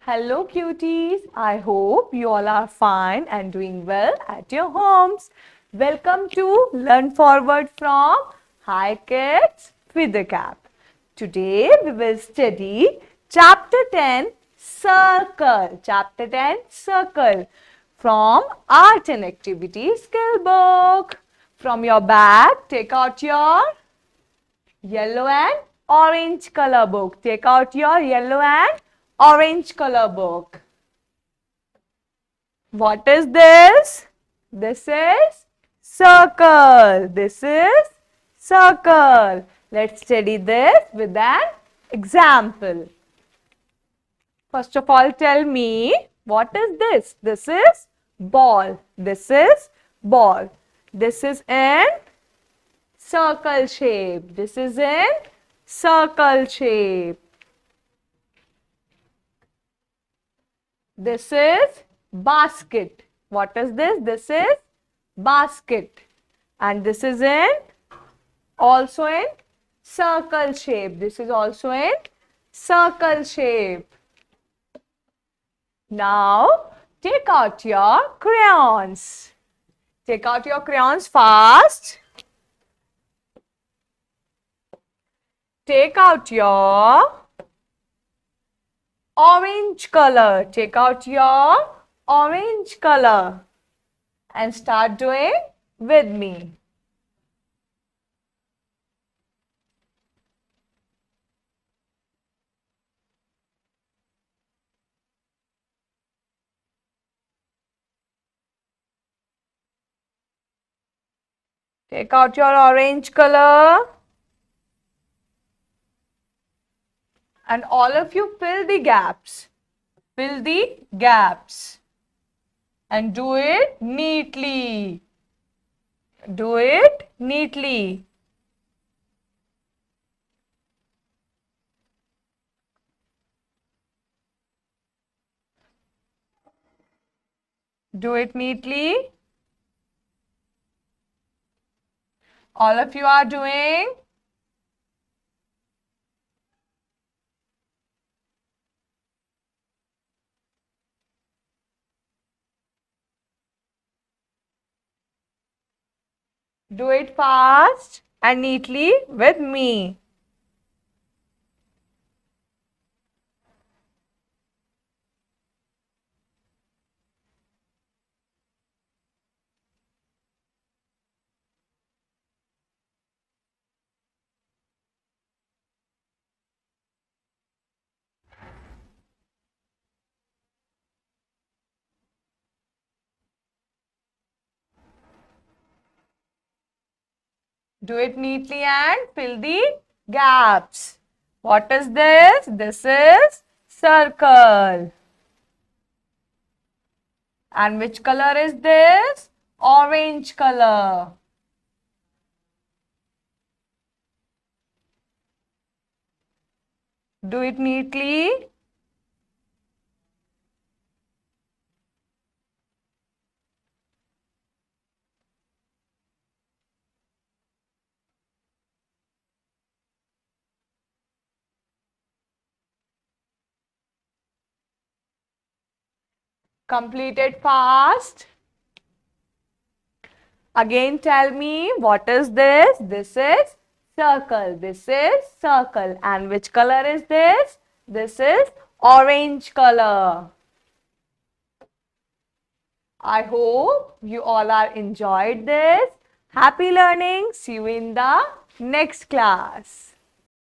Hello cuties, I hope you all are fine and doing well at your homes. Welcome to Learn Forward from Hi Kids with the Cap. Today we will study Chapter 10 Circle. Chapter 10 Circle from Art and Activity Skillbook. From your bag, take out your yellow and orange color book. Take out your yellow and orange color book. What is this? This is circle. This is circle. Let's study this with an example. First of all, tell me, what is this? This is ball. This is ball. This is in circle shape. This is in circle shape. This is basket. What is this? This is basket. And this is also in circle shape. This is also in circle shape. Now, take out your crayons. Take out your crayons fast. Take out your orange color. Take out your orange color and start doing with me. Take out your orange color and all of you fill the gaps. Fill the gaps and do it neatly. Do it neatly. Do it neatly. All of you are doing. Do it fast and neatly with me. Do it neatly and fill the gaps. What is this? This is circle. And which color is this? Orange color. Do it neatly. Complete it fast. Again tell me, what is this? This is circle. This is circle. And which color is this? This is orange color. I hope you all are enjoyed this. Happy learning. See you in the next class.